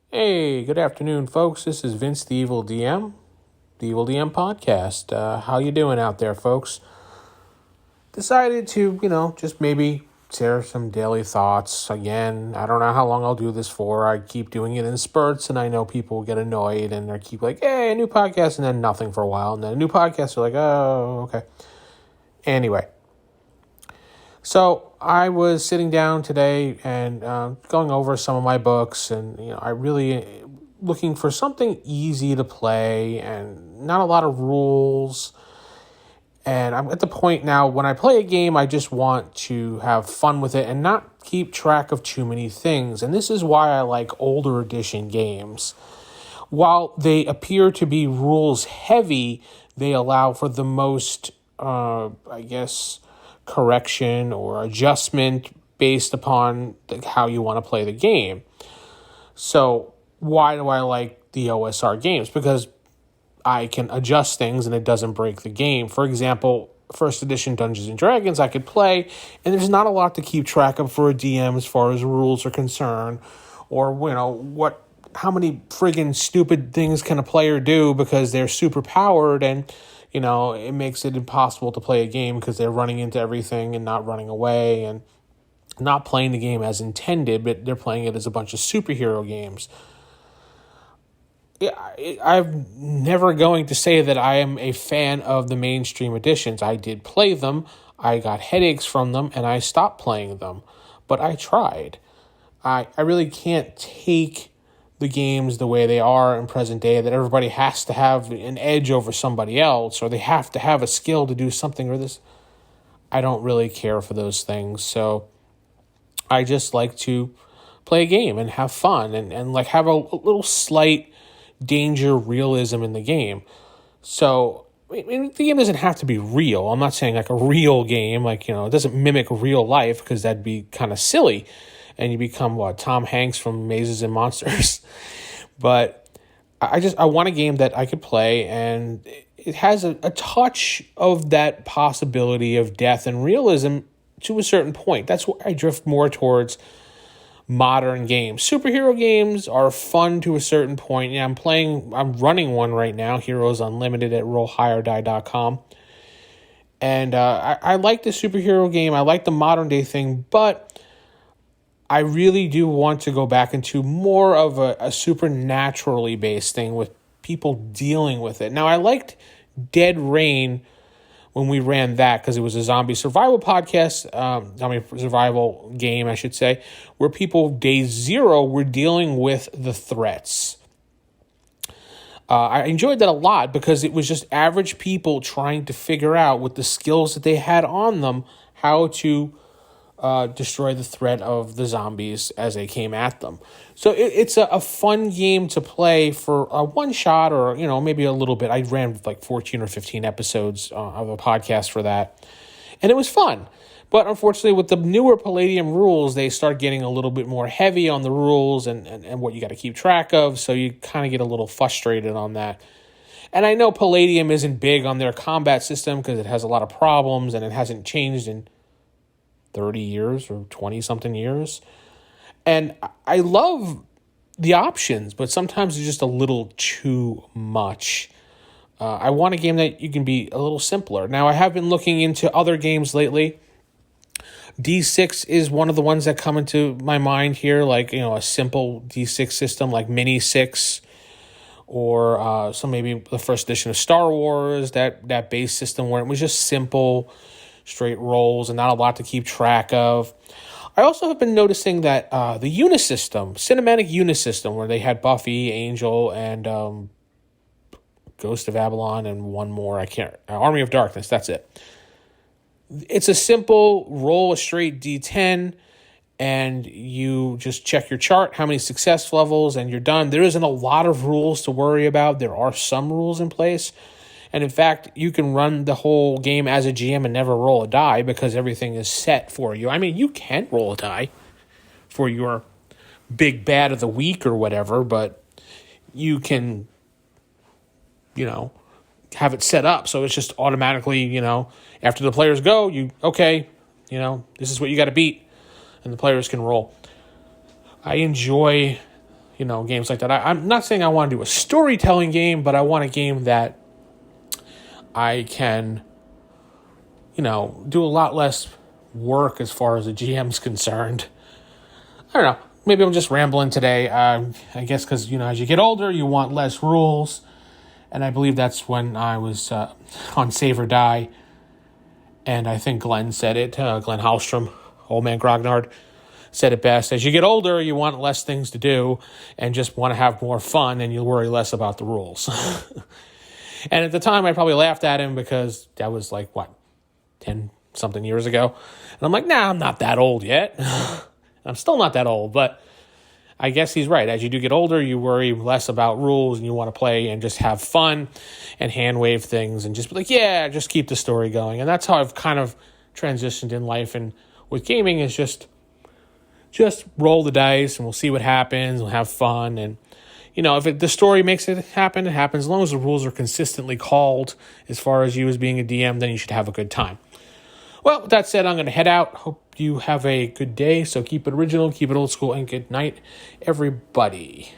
Hey, good afternoon, folks. This is Vince the Evil DM, the Evil DM podcast. How you doing out there, folks? Decided to, just maybe share some daily thoughts. Again, I don't know how long I'll do this for. I keep doing it in spurts, and I know people get annoyed, and they keep like, hey, a new podcast, and then nothing for a while, and then a new podcast, they're like, oh, okay. Anyway, so I was sitting down today and going over some of my books, and I really looking for something easy to play and not a lot of rules. And I'm at the point now when I play a game, I just want to have fun with it and not keep track of too many things. And this is why I like older edition games. While they appear to be rules heavy, they allow for the most, correction or adjustment based upon how you want to play the game. So why do I like the OSR games? Because I can adjust things and it doesn't break the game. For example, first edition Dungeons and Dragons I could play, and there's not a lot to keep track of for a DM as far as rules are concerned, or how many friggin' stupid things can a player do because they're super powered, and it makes it impossible to play a game because they're running into everything and not running away and not playing the game as intended, but they're playing it as a bunch of superhero games. I'm never going to say that I am a fan of the mainstream editions. I did play them, I got headaches from them, and I stopped playing them. But I tried. I really can't take the games the way they are in present day, that everybody has to have an edge over somebody else, or they have to have a skill to do something or this. I don't really care for those things. So I just like to play a game and have fun and like have a little slight danger realism in the game. So the game doesn't have to be real. I'm not saying like a real game, like, it doesn't mimic real life, because that'd be kind of silly. And you become Tom Hanks from Mazes and Monsters. But I want a game that I could play, and it has a touch of that possibility of death and realism to a certain point. That's where I drift more towards modern games. Superhero games are fun to a certain point. Yeah, I'm running one right now, Heroes Unlimited, at rollhighordie.com. And I like the superhero game. I like the modern day thing, but I really do want to go back into more of a supernaturally based thing with people dealing with it. Now, I liked Dead Rain when we ran that, because it was a zombie survival podcast, survival game, I should say, where people day zero were dealing with the threats. I enjoyed that a lot because it was just average people trying to figure out, with the skills that they had on them, how to destroy the threat of the zombies as they came at them. So it's a fun game to play for a one shot, or maybe a little bit. I ran like 14 or 15 episodes of a podcast for that, and it was fun. But unfortunately, with the newer Palladium rules, they start getting a little bit more heavy on the rules and what you got to keep track of, so you kind of get a little frustrated on that. And I know Palladium isn't big on their combat system because it has a lot of problems and it hasn't changed in 30 years or 20-something years. And I love the options, but sometimes it's just a little too much. I want a game that you can be a little simpler. Now, I have been looking into other games lately. D6 is one of the ones that come into my mind here, like, a simple D6 system like Mini 6, or maybe the first edition of Star Wars, that base system where it was just simple, straight rolls and not a lot to keep track of. I also have been noticing that the Unisystem, cinematic Unisystem, where they had Buffy, Angel, and Ghost of Avalon, and one more, Army of Darkness, that's it. It's a simple roll a straight D10, and you just check your chart, how many success levels, and you're done. There isn't a lot of rules to worry about. There are some rules in place. And in fact, you can run the whole game as a GM and never roll a die because everything is set for you. I mean, you can roll a die for your big bad of the week or whatever, but you can, have it set up. So it's just automatically, after the players go, this is what you got to beat, and the players can roll. I enjoy games like that. I'm not saying I want to do a storytelling game, but I want a game that I can, do a lot less work as far as the GM's concerned. I don't know. Maybe I'm just rambling today. I guess because, as you get older, you want less rules. And I believe that's when I was on Save or Die. And I think Glenn said it, Glenn Hallstrom, Old Man Grognard, said it best. As you get older, you want less things to do and just want to have more fun, and you worry less about the rules. And at the time, I probably laughed at him because that was 10-something years ago. And I'm like, nah, I'm not that old yet. I'm still not that old, but I guess he's right. As you do get older, you worry less about rules and you want to play and just have fun and hand wave things and just be like, yeah, just keep the story going. And that's how I've kind of transitioned in life. And with gaming is just roll the dice and we'll see what happens. We'll have fun. And, if the story makes it happen, it happens. As long as the rules are consistently called as far as you as being a DM, then you should have a good time. Well, with that said, I'm going to head out. Hope you have a good day. So keep it original, keep it old school, and good night, everybody.